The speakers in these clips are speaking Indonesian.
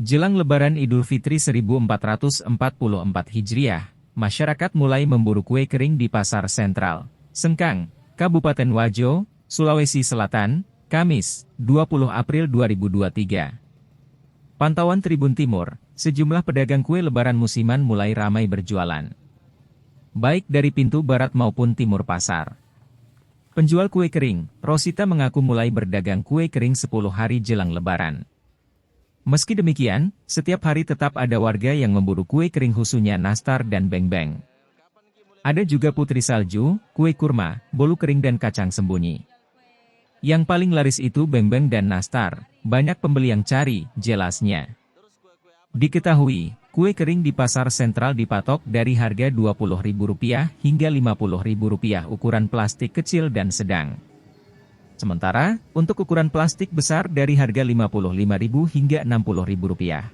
Jelang Lebaran Idul Fitri 1444 Hijriah, masyarakat mulai memburu kue kering di Pasar Sentral, Sengkang, Kabupaten Wajo, Sulawesi Selatan, Kamis, 20 April 2023. Pantauan Tribun Timur, sejumlah pedagang kue Lebaran musiman mulai ramai berjualan, baik dari pintu barat maupun timur pasar. Penjual kue kering, Rosita mengaku mulai berdagang kue kering 10 hari jelang Lebaran. Meski demikian, setiap hari tetap ada warga yang memburu kue kering khususnya nastar dan beng-beng. Ada juga putri salju, kue kurma, bolu kering dan kacang sembunyi. Yang paling laris itu beng-beng dan nastar, banyak pembeli yang cari, jelasnya. Diketahui, kue kering di Pasar Sentral dipatok dari harga Rp20.000 hingga Rp50.000 ukuran plastik kecil dan sedang. Sementara, untuk ukuran plastik besar dari harga Rp55.000 hingga Rp60.000.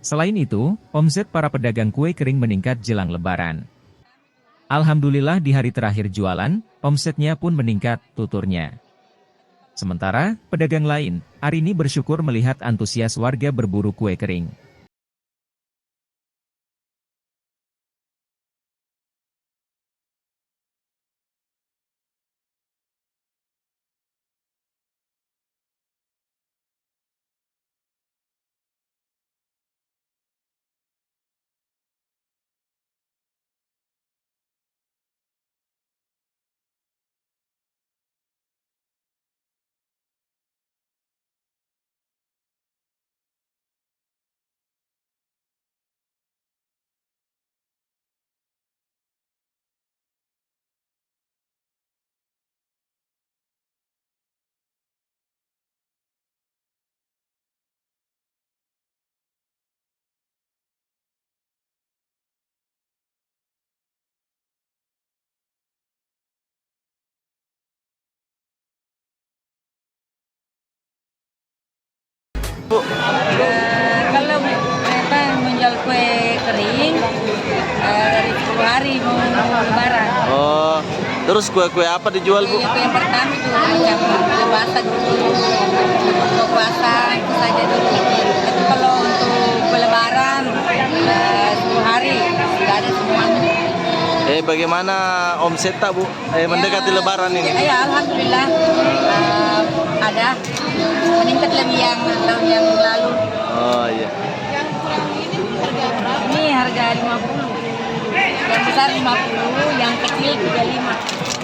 Selain itu, omset para pedagang kue kering meningkat jelang Lebaran. Alhamdulillah di hari terakhir jualan, omsetnya pun meningkat, tuturnya. Sementara, pedagang lain, hari ini bersyukur melihat antusias warga berburu kue kering. Kalau mereka menjual kue kering dari 10 hari mau Lebaran. Oh, terus kue-kue apa dijual, Bu? Kue yang pertama itu macam kue basah dulu, kue basah itu saja dulu. Tapi kalau untuk kue Lebaran 10 hari sudah ada semuanya. Bagaimana omset tak, Bu? Mendekati Lebaran ini. Ya, alhamdulillah ada meningkat lebih yang tahun yang lalu. Oh iya. Ini harga 50. Yang besar 50, yang kecil 35.